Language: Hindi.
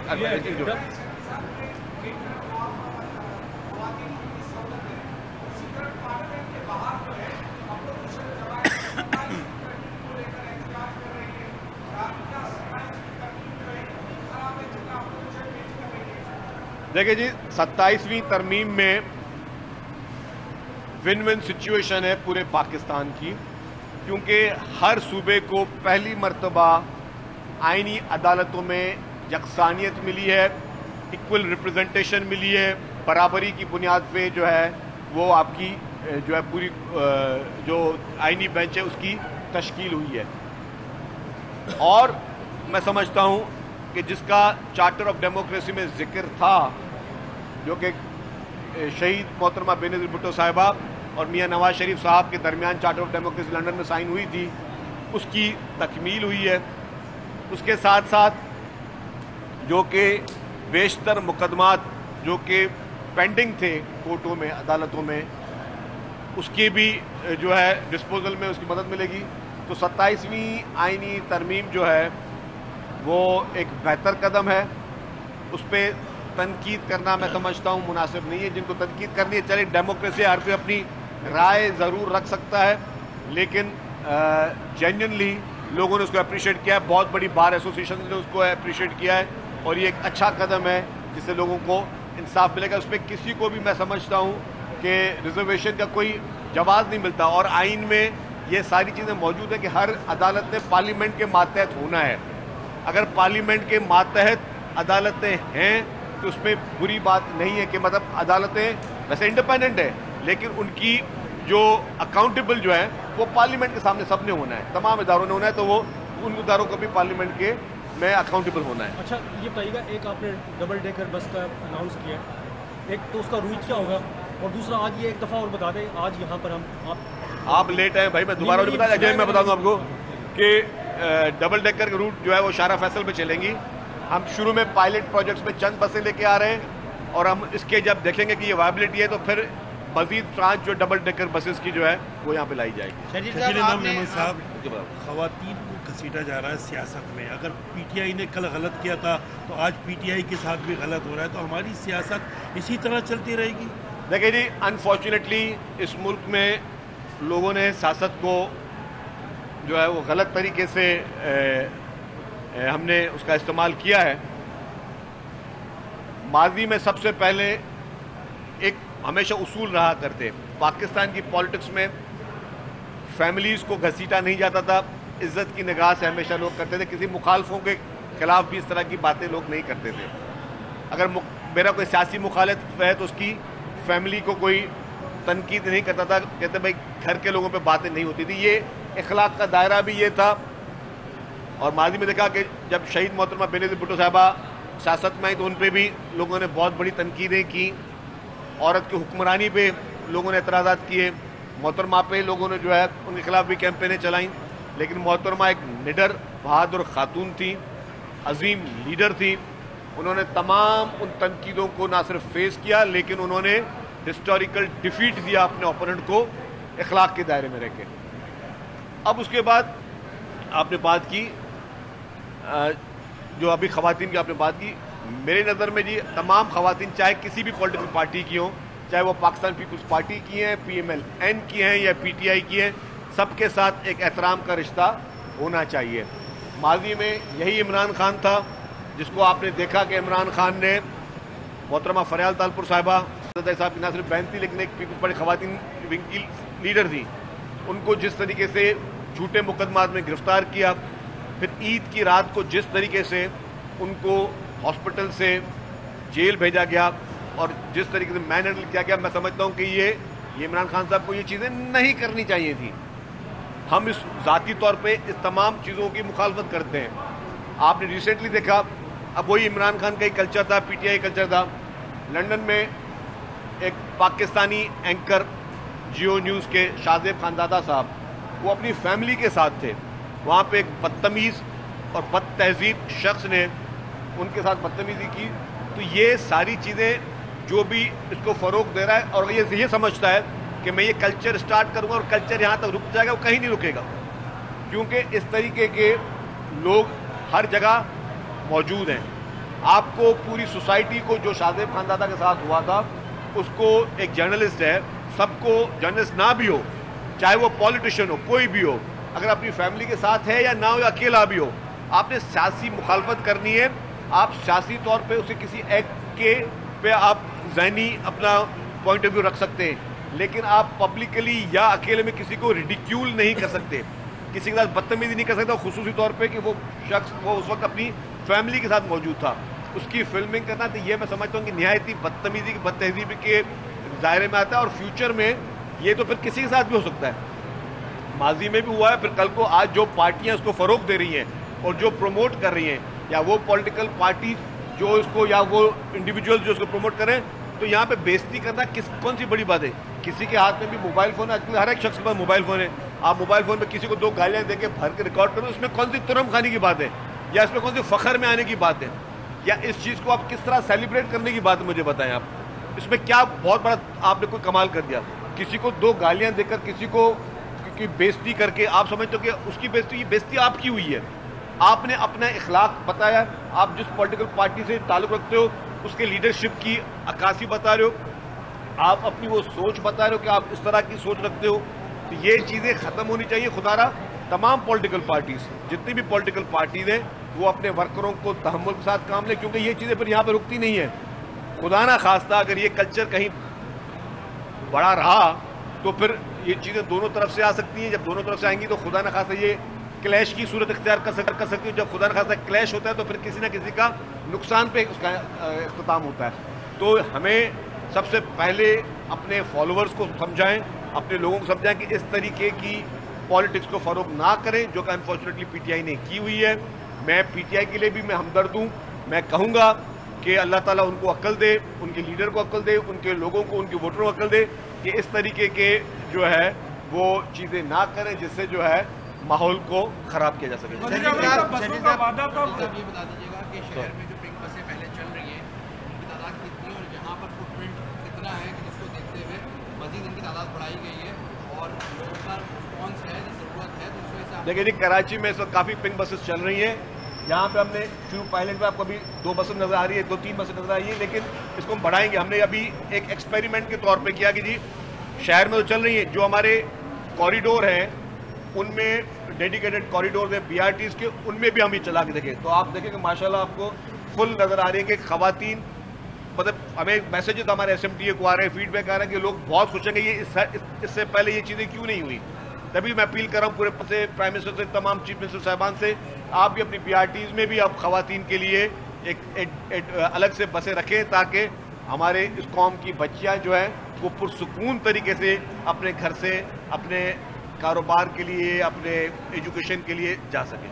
देखिए जी, 27वीं तरमीम में विन विन सिचुएशन है पूरे पाकिस्तान की, क्योंकि हर सूबे को पहली मर्तबा आईनी अदालतों में यकसानियत मिली है, इक्वल रिप्रेजेंटेशन मिली है, बराबरी की बुनियाद पे जो है वो आपकी जो है पूरी जो आईनी बेंच है उसकी तश्कील हुई है। और मैं समझता हूँ कि जिसका चार्टर ऑफ डेमोक्रेसी में जिक्र था, जो कि शहीद मोहतरमा बेनज़ीर भुट्टो साहिबा और मियां नवाज शरीफ साहब के दरमियान चार्टर ऑफ डेमोक्रेसी लंदन में साइन हुई थी, उसकी तकमील हुई है। उसके साथ साथ जो कि बेशतर मुकदमात जो कि पेंडिंग थे कोर्टों में, अदालतों में, उसकी भी जो है डिस्पोजल में उसकी मदद मिलेगी। तो 27वीं आईनी तरमीम जो है वो एक बेहतर कदम है। उस पर तनकीद करना मैं समझता हूँ मुनासिब नहीं है। जिनको तनकीद करनी है, चले, डेमोक्रेसी हर कोई अपनी राय ज़रूर रख सकता है, लेकिन जेन्युइनली लोगों ने उसको अप्रिशिएट किया है। बहुत बड़ी बार एसोसिएशन ने उसको अप्रिशिएट किया है और ये एक अच्छा कदम है जिससे लोगों को इंसाफ मिलेगा। उस पर किसी को भी मैं समझता हूँ कि रिजर्वेशन का कोई जवाब नहीं मिलता। और आइन में ये सारी चीज़ें मौजूद हैं कि हर अदालत ने पार्लियामेंट के मातहत होना है। अगर पार्लियामेंट के मातहत अदालतें हैं तो उसमें बुरी बात नहीं है कि मतलब अदालतें वैसे इंडिपेंडेंट है, लेकिन उनकी जो अकाउंटेबल जो है वो पार्लियामेंट के सामने सबने होना है, तमाम इदारों ने होना है। तो वो उन इदारों को भी पार्लियामेंट के में अकाउंटेबल होना है। अच्छा, ये बताइएगा, एक आपने डबल डेकर बस का अनाउंस किया, एक तो उसका रूट क्या होगा, और दूसरा आज ये एक दफ़ा और बता दें, आज यहाँ पर हम आप लेट हैं भाई, मैं दोबारा बता दूँ, मैं बता दूँ आपको कि डबल डेकर का रूट जो है वो शारा फैसल पे चलेंगी। हम शुरू में पायलट प्रोजेक्ट्स में चंद बसें लेके आ रहे हैं और हम इसके जब देखेंगे कि ये वायबिलिटी है तो फिर मजीद फ्रांच जो डबल डेकर बसेस की जो है वो यहाँ पे लाई जाएगी। खवातीन को घसीटा जा रहा है सियासत में। अगर पीटीआई ने कल गलत किया था तो आज पीटीआई के साथ भी गलत हो रहा है, तो हमारी सियासत इसी तरह चलती रहेगी। देखिए जी, अनफॉर्चुनेटली इस मुल्क में लोगों ने सियासत को जो है वो गलत तरीके से हमने उसका इस्तेमाल किया है। माजी में सबसे पहले एक हमेशा उसूल रहा करते, पाकिस्तान की पॉलिटिक्स में फैमिलीज़ को घसीटा नहीं जाता था, इज्जत की निगाह से हमेशा लोग करते थे। किसी मुखालफों के खिलाफ भी इस तरह की बातें लोग नहीं करते थे। अगर मेरा कोई सियासी मुखालिफ है तो उसकी फैमिली को कोई तनकीद नहीं करता था, कहते भाई घर के लोगों पे बातें नहीं होती थी। ये इखलाक का दायरा भी ये था। और माजी में देखा कि जब शहीद मोहतरमा बेनज़ीर भुट्टो साहिबा सियासत में आई तो उन पर भी लोगों ने बहुत बड़ी तनकीदें की। औरत की हुक्मरानी पे लोगों ने एतराज़ात किए, मोहतरमा पे लोगों ने जो है उनके खिलाफ भी कैंपेनें चलाई। लेकिन मोहतरमा एक निडर बहादुर खातून थी, अजीम लीडर थी। उन्होंने तमाम उन तनकीदों को ना सिर्फ फेस किया, लेकिन उन्होंने हिस्टोरिकल डिफीट दिया अपने ओपोनेंट को इखलाक के दायरे में रह के। अब उसके बाद आपने बात की जो अभी खवातीन की आपने बात की, मेरी नज़र में जी तमाम खवातीन चाहे किसी भी पॉलिटिकल पार्टी की हों, चाहे वो पाकिस्तान पीपल्स पार्टी की हैं, PMLN की हैं या PTI की हैं, सबके साथ एक एहतराम का रिश्ता होना चाहिए। माजी में यही इमरान खान था जिसको आपने देखा कि इमरान खान ने मोहतरमा फरियाल तालपुर साहिबा साहब की ना सिर्फ बहन थी लेकिन एक पीपल्स पार्टी खवातीन विंग की लीडर थी, उनको जिस तरीके से झूठे मुकदमात में गिरफ्तार किया, फिर ईद की रात को जिस तरीके से उनको हॉस्पिटल से जेल भेजा गया और जिस तरीके से मैन हैंडल किया गया, मैं समझता हूँ कि ये इमरान खान साहब को ये चीज़ें नहीं करनी चाहिए थी। हम इस ज़ाती तौर पे इस तमाम चीज़ों की मुखालफत करते हैं। आपने रिसेंटली देखा, अब वही इमरान खान का ही कल्चर था, PTI कल्चर था। लंदन में एक पाकिस्तानी एंकर जियो न्यूज़ के शाहजेब खानजादा साहब, वो अपनी फैमिली के साथ थे। वहाँ पे एक बदतमीज़ और बदतहजीब शख्स ने उनके साथ बदतमीज़ी की। तो ये सारी चीज़ें जो भी इसको फ़रोग़ दे रहा है और ये समझता है कि मैं ये कल्चर स्टार्ट करूँगा और कल्चर यहाँ तक रुक जाएगा, वो कहीं नहीं रुकेगा, क्योंकि इस तरीके के लोग हर जगह मौजूद हैं। आपको पूरी सोसाइटी को, जो शाहजेब खानदादा के साथ हुआ था, उसको एक जर्नलिस्ट है, सबको, जर्नलिस्ट ना भी हो, चाहे वो पॉलिटिशियन हो, कोई भी हो, अगर अपनी फैमिली के साथ है या ना हो या अकेला भी हो, आपने सियासी मुखालफत करनी है। आप सियासी तौर पे उसे किसी एक्ट के पे आप ज़हनी अपना पॉइंट ऑफ व्यू रख सकते हैं, लेकिन आप पब्लिकली या अकेले में किसी को रिडिक्यूल नहीं कर सकते, किसी के साथ बदतमीजी नहीं कर सकता, खुसूसी तौर पे कि वो शख्स वो उस वक्त अपनी फैमिली के साथ मौजूद था, उसकी फिल्मिंग करना, तो ये मैं समझता हूँ कि निहायत ही बदतमीजी की, बदतहजीबी के दायरे में आता है। और फ्यूचर में ये तो फिर किसी के साथ भी हो सकता है, माजी में भी हुआ है, फिर कल को आज जो पार्टियाँ उसको फ़रोग दे रही हैं और जो प्रमोट कर रही हैं, या वो पॉलिटिकल पार्टी जो इसको, या वो इंडिविजुअल जो इसको प्रमोट करें, तो यहाँ पे बेइज्जती करना कौन सी बड़ी बात है। किसी के हाथ में भी मोबाइल फ़ोन है, आजकल हर एक शख्स के पास मोबाइल फ़ोन है, आप मोबाइल फ़ोन पे किसी को 2 गालियाँ देके भर के रिकॉर्ड करो, इसमें कौन सी तुरम खाने की बात है, या इसमें कौन सी फ़ख्र में आने की बात है, या इस चीज़ को आप किस तरह सेलिब्रेट करने की बात है, मुझे बताएं आप। इसमें क्या बहुत बड़ा आपने कोई कमाल कर दिया, किसी को 2 गालियाँ देकर किसी को की बेइज्जती करके आप समझते हो कि उसकी बेइज्जती आपकी हुई है। आपने अपना इखलाक बताया, आप जिस पॉलिटिकल पार्टी से ताल्लुक़ रखते हो उसके लीडरशिप की अक्कासी बता रहे हो, आप अपनी वो सोच बता रहे हो कि आप इस तरह की सोच रखते हो। तो ये चीज़ें ख़त्म होनी चाहिए खुदारा। तमाम पॉलिटिकल पार्टीज़, जितनी भी पॉलिटिकल पार्टीज़ हैं, वो अपने वर्करों को तहम्मुल के साथ काम लें, क्योंकि ये चीज़ें फिर यहाँ पर रुकती नहीं है। खुदा ना खास्ता अगर ये कल्चर कहीं बड़ा रहा तो फिर ये चीज़ें दोनों तरफ से आ सकती हैं। जब दोनों तरफ से आएंगी तो खुदा न खास्ता ये क्लैश की सूरत इख्तियार कर सकती है। जब खुदा न खास्ता क्लैश होता है तो फिर किसी न किसी का नुकसान पे उसका इख्तिताम होता है। तो हमें सबसे पहले अपने फॉलोअर्स को समझाएं, अपने लोगों को समझाएं कि इस तरीके की पॉलिटिक्स को फ़रोग ना करें जो कि अनफॉर्चुनेटली पीटीआई ने की हुई है। मैं पीटीआई के लिए भी मैं हमदर्द हूँ। मैं कहूँगा कि अल्लाह ताला उनको अक्ल दे, उनके लीडर को अक्ल दे, उनके लोगों को, उनके वोटरों को अक्ल दे कि इस तरीके के जो है वो चीज़ें ना करें जिससे जो है माहौल को ख़राब किया जा सके। आप ये बता दीजिएगा कि शहर में जो पिंक बसें पहले चल रही हैं उनकी तादाद कितनी और यहाँ पर फुटप्रिंट कितना है कि जिसको देखते हुए मजीद इनकी तादाद बढ़ाई गई है और लोगों का रिस्पॉन्स है, ज़रूरत है, तो उस वजह से। देखिए जी, कराची में इस वक्त काफ़ी पिंक बसेस चल रही हैं। यहाँ पे हमने शुरू पायलट में आपको अभी 2 बसें नज़र आ रही है, 2-3 बसें नज़र आ रही है, लेकिन इसको हम बढ़ाएंगे। हमने अभी एक एक्सपेरिमेंट के तौर पे किया कि जी शहर में तो चल रही है, जो हमारे कॉरिडोर हैं उनमें डेडिकेटेड कॉरिडोर है BRTs के, उनमें भी हम ये चला के देखें तो आप देखें कि माशाल्लाह आपको फुल नज़र आ रही है कि ख़वातीन, मतलब हमें मैसेजेस हमारे SMTA को आ रहे हैं, फीडबैक आ रहा है कि लोग बहुत खुश हैं कि ये इससे पहले ये चीज़ें क्यों नहीं हुई। तभी मैं अपील कर रहा हूँ पूरे से, प्राइम मिनिस्टर से, तमाम चीफ मिनिस्टर साहबान से, आप भी अपनी BRTs में भी आप ख़वातीन के लिए एक अलग से बसें रखें ताकि हमारे इस कौम की बच्चियाँ जो हैं वो पुरसुकून तरीके से अपने घर से अपने कारोबार के लिए, अपने एजुकेशन के लिए जा सकें।